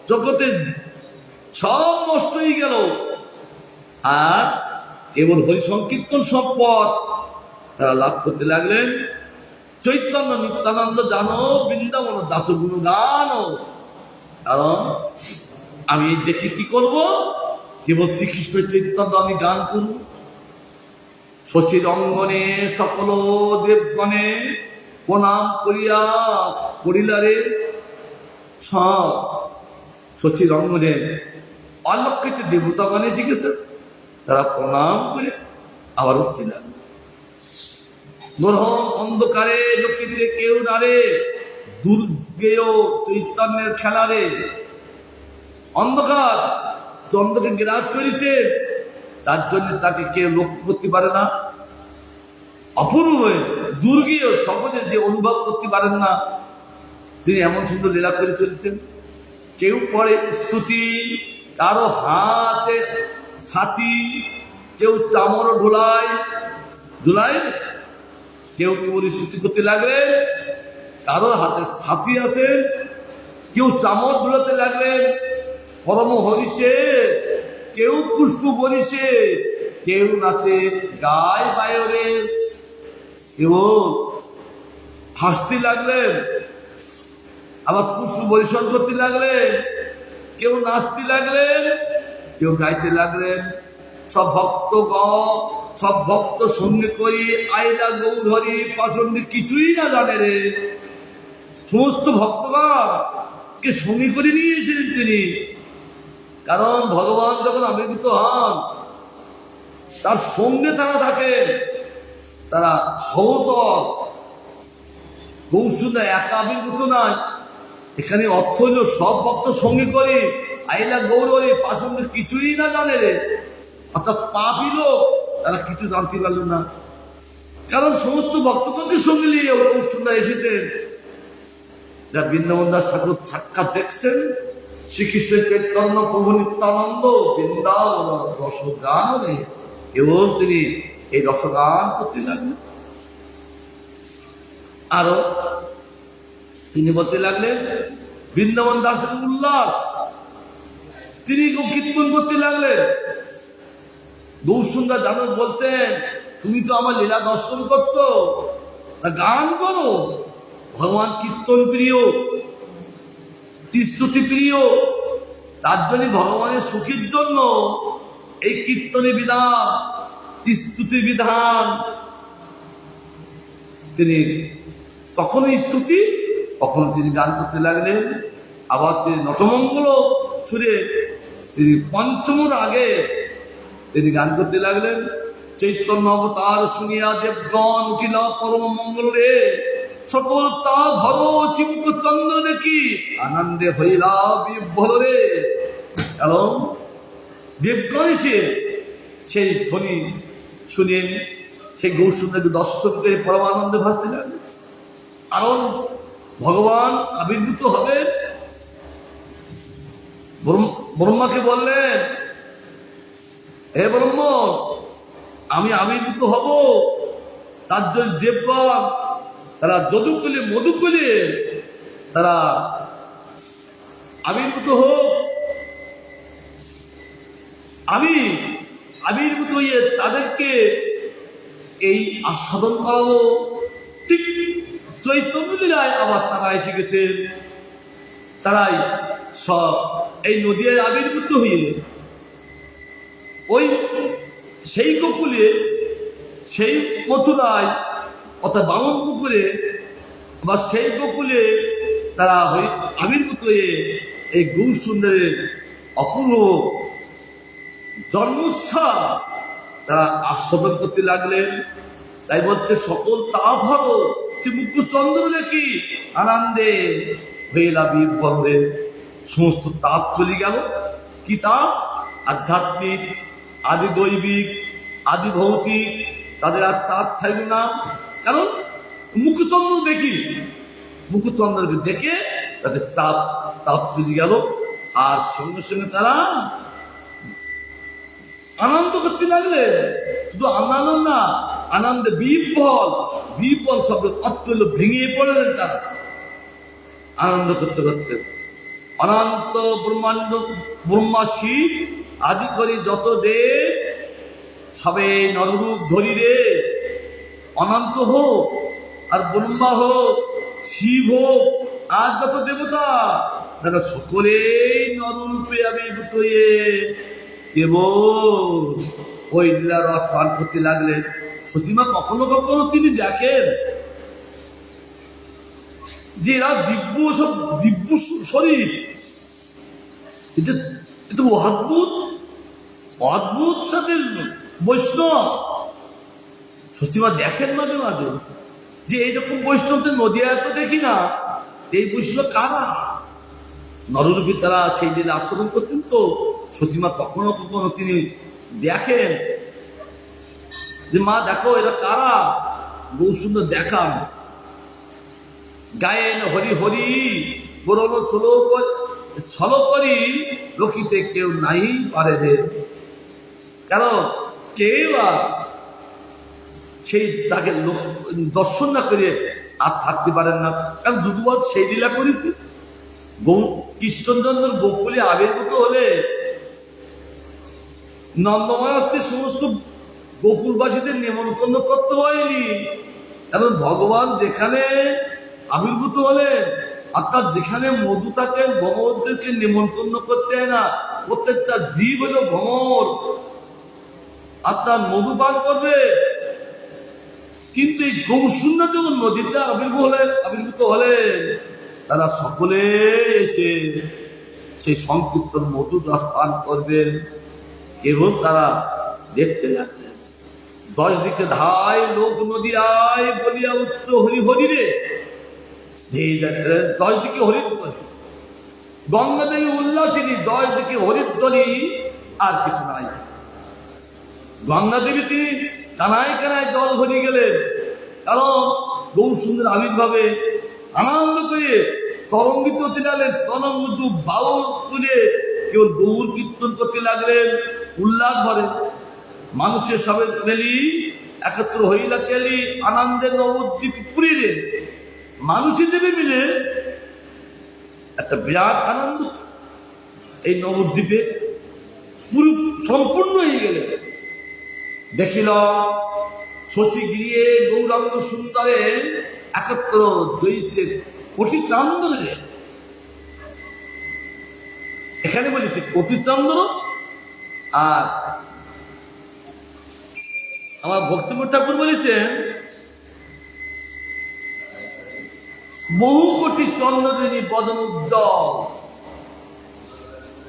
জগতে সব নষ্ট হয়ে গেল, আর কেবল হরি সংকীর্তন সম্পদ তারা লাভ করতে লাগলেন। চৈতন্য নিত্যানন্দ জানো বৃন্দাবন দাস গুণ গান। কারণ আমি দেখি কি করব, কেবল শ্রীকৃষ্ণ চৈতন্য আমি গান করব। শচীর অঙ্গনে সকল দেবগণে প্রণাম করিয়া করিলারে সব। শচীর অঙ্গনে অলক্ষিত দেবতাগণে জিজ্ঞেস, তারা প্রণাম করে আবার উঠতে লাগলো। গ্রহণ অন্ধকারে লোকিতে কেউ নারে, দুর্গেয় চৈতন্যের খেলারে। অন্ধকার চন্দ্রকে গ্রাস করেছে, তার জন্য তাকে কেউ লক্ষ্য করতে পারে না। অপূর্ব দুর্গেয় সহজে যে অনুভব করতে পারেন না, তিনি এমন সুন্দর লীলা করে চলেছেন। কেউ পরে স্তুতি, কারো হাতে ছাতি, কেউ চামড় ঢোলায় ঢোলায়, কেউ কেবল স্তুতি করতে লাগলেন, কারো হাতে ছাতি আছেন, কেউ চামড় ঢোলাতে লাগলেন পরম হরিষে, কেউ পুষ্প বরিষে, কেউ নাচে গায় বায়রে, কেউ হাসতে লাগলেন, আবার পুষ্প বরিশন করতে লাগলেন, কেউ নাচতে লাগলেন, কেউ গাইতে লাগলেন। সব ভক্ত সঙ্গে করি আইলা গৌর হরি পছন্দ কিছুই না জানে রে। সমস্ত ভক্তগণ কে সঙ্গে করে নিয়েছেন তিনি। কারণ ভগবান যখন আবির্ভূত হন, তার সঙ্গে তারা থাকেন, তারা সহসর। গৌরচন্দ্র একা আবির্ভূত নয়, এখানে অর্থ হইল সব ভক্ত সঙ্গে করে আইলা গৌরী পছন্দ কিছুই না জানে রে। অর্থাৎ পাপী লোক তারা কিছু জানতে পারল না, কারণ সমস্ত ভক্তগণকে সঙ্গে নিয়ে গৌরচন্দ্র এসেছেন। যা বৃন্দাবন দাস ঠাকুর সাক্ষাৎ দেখছেন, শ্রীকৃষ্ণ চৈতন্য প্রভু নিত্যানন্দ বৃন্দাবন রসগান, কেবল তিনি এই রসগান করতে লাগলেন। আরো তিনি বলতে লাগলেন বৃন্দাবন দাসের উল্লাস, তিনি কীর্তন করতে লাগলেন। গৌরসুন্দর জানক বলছেন, তুমি তো আমার লীলা দর্শন করছো, তা গান করো। ভগবান কীর্তন প্রিয়, স্তুতি প্রিয়, তার জন্য ভগবানের সুখের জন্য এই কীর্তনের বিধান, স্তুতি বিধান। তিনি কখনো স্তুতি, কখনো তিনি গান করতে লাগলেন। আবার তিনি নটমঙ্গল সুরে তিনি পঞ্চমর আগে তিনি গান করতে লাগলেন। চৈতন্য অবতার শুনিয়া দেবগণ উঠিলা পরম মঙ্গল রে, সকল তা ধর চিমুক চন্দ্র দেখি আনন্দে হইলা বিভ্বল রে। কারণ দেবগণ এসে সেই ধ্বনি শুনে সেই গৌরসুন্দরকে দর্শন করে পরম আনন্দে ভাসতে লাগবে। কারণ ভগবান আবির্ভূত হবে। ব্রহ্মাকে বললেন, হে ব্রহ্ম, আমি আবির্ভূত হব, তার জন্য দেবগণ তারা যদুকুলে মধুকুলে তারা আবির্ভূত হোক। আমি আবির্ভূত হয়ে তাদেরকে এই আস্বাদন করাবো। ঠিক চৈতন্য লীলায় আবার তারা এসে গেছেন, তারাই সব এই নদীয় আবির্ভূত হয়ে ওই সেই গোকুলে, সেই মথুরায় অর্থাৎ বামন পুকুরে বা সেই গোকুলে তারা আবির্ভূত হয়ে এই গৌর সুন্দরের অপূর্ব জন্মোৎসব তারা আস্বাদন করতে লাগলেন। তাই বলছে সকল তাপ হলো সে মুক্তচন্দ্র দেখি আনন্দে হয়ে বিহ্বল হয়ে সমস্ত তাপ চলে গেল। কি তাপ? আধ্যাত্মিক, আদি দৈবিক, আদি ভৌতিক, তাদের আর তাপ থাকবে না। কারণ মুখচন্দ্র দেখি, মুখচন্দ্রকে দেখে তাদের তাপ চলে গেল। আর সঙ্গে সঙ্গে তারা আনন্দ করতে লাগলে। শুধু আনন্দ না, আনন্দে বিহ্বল। বিহ্বল শব্দ অর্থ হলো ভেঙে পড়লেন তারা আনন্দ করতে করতে। অনন্ত ব্রহ্মাণ্ড, ব্রহ্মা শিব আদি করি যত দেব, সবে নররূপ ধরি রে। অনন্ত হোক আর ব্রহ্মা হোক, শিব হোক আর যত দেবতা, তারা সকলেই নররূপে আবির্ভূত হয়ে কেবল ওই লীলা রস পান করতে লাগলেন। সতীমা কখনো কখনো তিনি দেখেন যে এরা দিব্য শরীর, এটা অদ্ভুত অদ্ভুত সাথে বৈষ্ণব। সতীমা দেখেন মাঝে মাঝে যে এইরকম বৈষ্ণবদের নদিয়ায় তো দেখি না। এই বৈষ্ণব কারা? নররূপী তারা সেই দিন আস্বাদন করতেন। তো সতীমা কখনো কখনো তিনি দেখেন যে মা দেখো এরা কারা, বহু সুন্দর দেখান। গায়েন হরি হরি গরল ছল করি রকিতে কেউ নাই পারে রে। কারণ কেউ আর সেই তাকে দর্শন না করে আর থাকতে পারেন না। কারণ যুগপৎ সেই লীলা করেছে। কৃষ্ণচন্দ্র গোকুলে আবির্ভূত হলে নন্দমহারাজকে সমস্ত গোকুলবাসীদের নিমন্ত্রণ করতে হয়নি। কারণ ভগবান যেখানে আবির্ভূত হলেন, অর্থাৎ যেখানে মধু থাকেন, ভ্রমরদেরকে নিমন্ত্রণ করতে হয় না। প্রত্যেকটা জীব হলো ভ্রমর, আপনার মধু পান করবে। কিন্তু এই গৌশূন্য যখন নদীতে আবির্ভূত হলেন, তারা সকলে এসে সেই সংকীর্তন মধুর রস পান করবেন। কেবল তারা দেখতে লাগলেন। 10 দিকে ধায় লোক নদী আয় বলিয়া উচ্চ হরি হরি রে। 10 দিকে হরিধ্বনি, গঙ্গা দেবী উল্লাসিনী, 10 দিকে হরিধ্বনি, আর কিছু নাই। গঙ্গা দেবী তিনি কানায় কানায় জল ভরে গেলেন। কারণ গৌর সুন্দর আবির্ভাবে আনন্দ করে তরঙ্গিত হতে লাগলেন। তরঙ্গ বাউল তুলে কেবল গৌর কীর্তন করতে লাগলেন উল্লাস ভরে। মানুষের সবে মেলি একত্র হইলা কেলি আনন্দের নবদ্বীপ পুরীরে। মানুষই দেবে মিলে একটা বিরাট আনন্দ এই নবদ্বীপে পুরো সম্পূর্ণ হয়ে গেলে। দেখিল শশী গিয়ে গৌরাঙ্গ সুন্দরে একত্র দইতে কোটি চান্দরে। এখানে বলিতে কোটি চন্দ্র। আর আমার ভক্তিপুর ঠাকুর বলেছেন বহু কোটি চন্দ্রদিনী বদন উজ্জ্বল।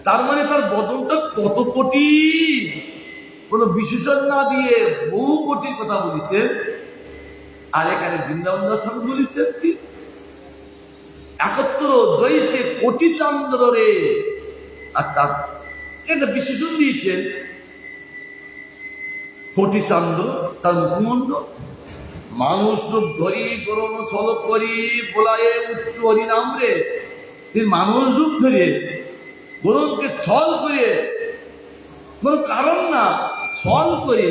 তার মানে তার বদনটা কত কোটি, কোন বিশেষণ না দিয়ে বহু কোটির কথা বলেছেন। আর এখানে বৃন্দাবন ঠাকুর বলেছেন কি একত্র দইতে কোটি চন্দ্র রে। আর তার একটা বিশেষণ দিয়েছেন কোটি চন্দ্র, তার মুখমণ্ডল। মানুষ রূপ ধরি গরণ ছল করি বলায়ে উচ্চ হরিনাম রে। তিনি মানুষ রূপ ধরে গরণকে ছল করে, কোন কারণ না, ছল করে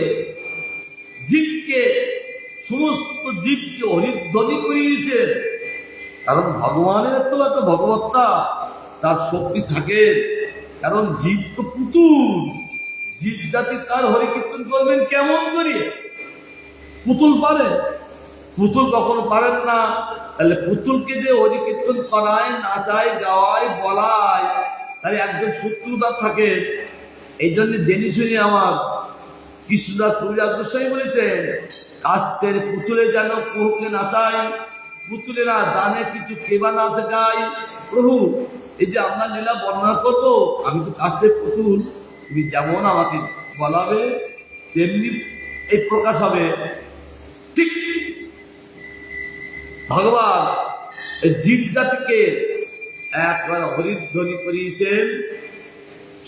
জীবকে, সমস্ত জীবকে হরিধ্বনি করিয়েছে। কারণ ভগবানের তো একটা ভগবত্তা, তার শক্তি থাকে। কারণ জীব তো পুতুল, জীব জাতি তার হরিকীর্তন করবেন কেমন করে? পুতুল পারে? পুতুল কখনো পারেন না। তাহলে পুতুলকে যে হরিকীর্তন করায়, নাচায়, গাওয়ায়, বলায়, তাহলে একজন শত্রুদার থাকে। এই জন্য জেনে শুনি আমার কৃষ্ণদাস কবিরাজ গোস্বামী বলেছেন কাস্তের পুতুলে যেন কুহুকে নাচায়, পুতুলেরা দানে কিছু কেবা না থাকায় প্রভু এই যে আপনার লীলা বর্ণনা করবো, আমি তো কাষ্টের পুতুল, তুমি যেমন আমাকে বলাবে তেমনি এই প্রকাশ হবে। ঠিক ভগবান এই জীব জাতিকে একবার হরিধ্বনি করিয়েছেন,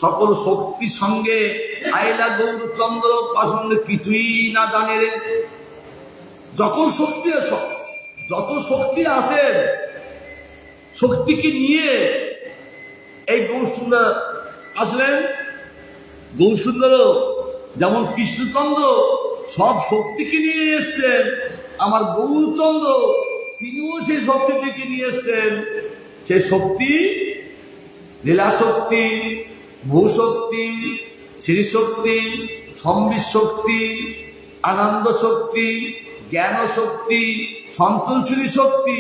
সকল শক্তি সঙ্গে আইলা গৌরচন্দ্র পাশন্ডে কিছুই না জানে রে। যখন শক্তি যত শক্তি আছে শক্তিকে নিয়ে এই গৌরসুন্দর আসলেন। গৌরসুন্দর যেমন কৃষ্ণচন্দ্র সব শক্তিকে নিয়ে এসছেন, আমার গৌরচন্দ্র তিনিও সেই শক্তিটিকে নিয়ে এসছেন। সেই শক্তি লীলা শক্তি, ভূশক্তি, শ্রীশক্তি, সম্বিত শক্তি, আনন্দ শক্তি, জ্ঞান শক্তি, সন্তোষী শক্তি।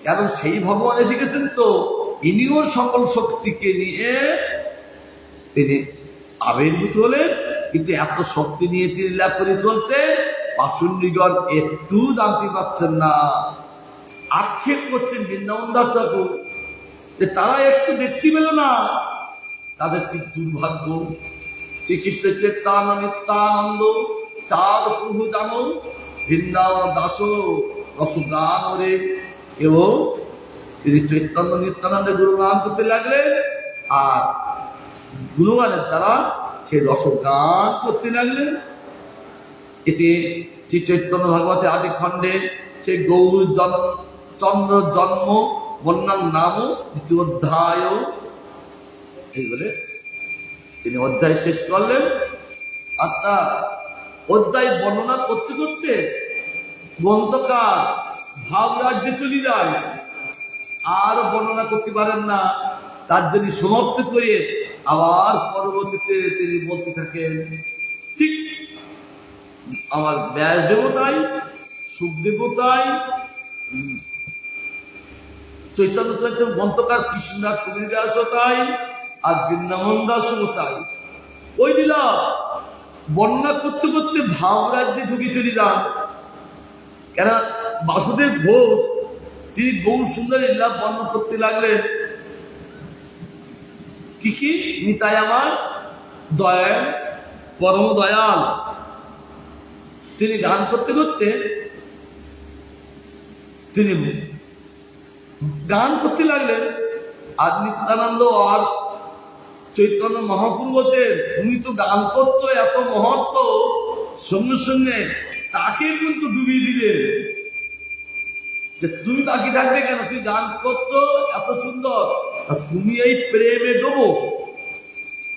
কারণ সেই ভগবান এসে গেছেন তো, ইনিও সকল শক্তিকে নিয়ে তিনি আবির্ভূত হলেন। কিন্তু এত শক্তি নিয়ে তিনি লীলা করে চলতে পাষণ্ডীগণ একটু জানতে পারছেন না। আক্ষেপ করছেন বৃন্দাবন দাস ঠাকুর যে তারা একটু দেখতে পেল না, তাদের কি দুর্ভাগ্য। শ্রীকৃষ্ণ চেতনানন্দ নিত্যানন্দ চাঁদ প্রভু জানো বৃন্দাবন দাস রসগান রে, এবং তিনি চৈতন্য নিত্যানন্দের গুণগান করতে লাগলেন, আর গুণগানের দ্বারা সেই রসগান করতে লাগলেন। এতে শ্রী চৈতন্য ভাগবতে আদি খণ্ডে সেই গৌর চন্দ্র জন্ম বন্যার নাম দ্বিতীয় অধ্যায়, এই বলে তিনি অধ্যায় শেষ করলেন। আর তার অধ্যায় বর্ণনা করতে করতে গ্রন্থকার ভাব রাজ্যে চলে যায়, আর বর্ণনা করতে পারেন না। তার জন্য সমাপ্ত করে আবার পরবর্তীতে তিনি বলতে থাকেন, ঠিক আমার ব্যাস দেবতাই, সুখদেবতাই, চৈতন্য চৈতন্য গ্রন্থকার কৃষ্ণদাস কবিদাস তাই, আর বৃন্দাবন দাসও তাই। ওই লীলা বর্ণনা করতে করতে ভাব রাজ্যে ঢুকে চলে যান। কেন বাসুদেব ঘোষ তিনি গৌর সুন্দর লীলা বর্ণনা করতে লাগলেন। কি নিতাই আমার দয়াল পরম দয়াল, তিনি গান করতে করতে তিনি গান করতে লাগলেন। আর নিত্যানন্দ আর চৈতন্য মহাপ্রভু বলছেন, তুমি তো গান করছো এত মহত্ব, সঙ্গে সঙ্গে তাকে কিন্তু ডুবিয়ে দিলে, যে তুমি বাকি থাকবে কেন, তুই গান করছো এত সুন্দর, তুমি এই প্রেমে ডুবো,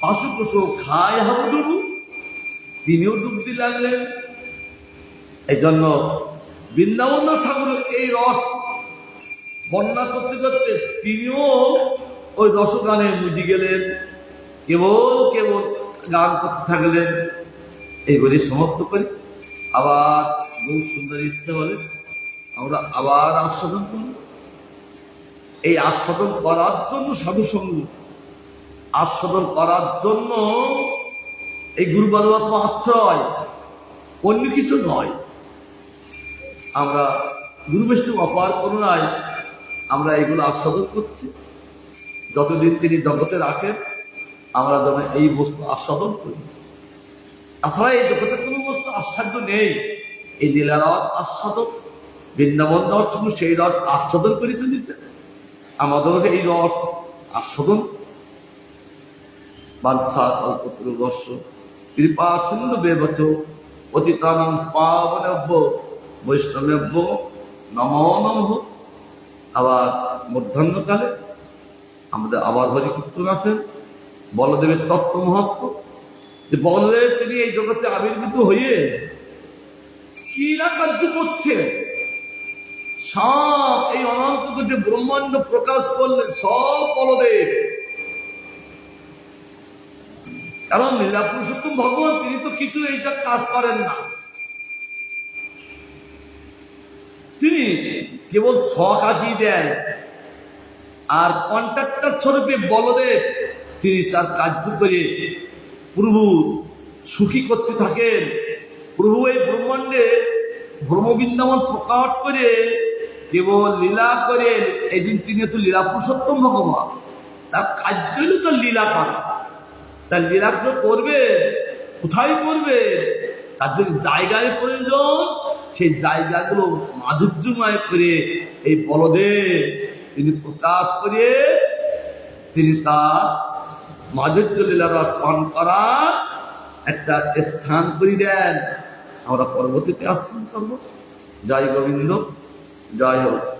পাশু পশু খায় হাবু ডুবু। তিনিও ডুবতে লাগলেন। এই জন্য বৃন্দাবন ঠাকুর এই রস বর্ণনা করতে করতে তিনিও ওই রসগানে বুঝে গেলেন, কেবল কেবল গান করতে থাকলেন। এইগুলি সমাপ্ত করি। আবার বহু সুন্দর ইচ্ছে হলে আমরা আবার আস্বাদন করি। এই আস্বাদন করার জন্য সাধুসঙ্গ, আস্বাদন করার জন্য এই গুরু বালবাত্ম আশ্রয়, অন্য কিছু নয়। আমরা গুরু বৈষ্ণব অপার করুণায় আমরা এগুলো আস্বাদন করছি। যতদিন তিনি জগতে রাখেন আমরা যেন এই বস্তু আস্বাদন করি। তাছাড়া এই জগতে কোনো বস্তু আশ্চর্য নেই। এই লীলার আস্বাদন, বৃন্দাবন দর্শন সেই রস আস্বাদন করে চলেছে। আমাদেরও এই রস আস্বাদন। বাঞ্ছা কল্পতরুবর্ষ কৃপা সিন্ধু বেবচ পতিতানাং পাবনেভ্য বৈষ্ণবেভ্য নমো নমঃ। আবার মধ্যাহ্নকালে আমাদের আবার হরিকীর্তন আছেন। বলদেবের তত্ত্ব মহত্ব, যে বলদেব তিনি এই জগতে আবির্ভূত হয়ে কি না কার্য করছে, সব এই অনন্ত যে ব্রহ্মাণ্ড প্রকাশ করলেন সব বলদেব। কারণ লীলা পুরুষোত্তম ভগবান তিনি তো কিছু এইটা কাজ করেন না, তিনি কেবল শখ আঁকিয়ে দেন। আর কন্ট্রাক্টর স্বরূপে বলদেব তিনি তার কার্য করে প্রভু সুখী করতে থাকেন। প্রভু এই ব্রহ্মাণ্ডে ব্রহ্মবৃন্দাবন প্রকাশ করে কেবল লীলা করে, এই দিন তিনি তো লীলা পুরুষোত্তম ভগবান, তার কার্য হলো তো লীলা করা। তার লীলা তো করবে, কোথায় করবে? তার যদি জায়গায় প্রয়োজন, সেই জায়গাগুলো মাধুর্যময় করে এই বলদেব তিনি প্রকাশ করে তিনি তার মাধুর্য লীলার পান করার একটা স্থান করে দেন। আমরা পরবর্তীতে আশ্রম করবো। জয় গোবিন্দ, জয় হোক।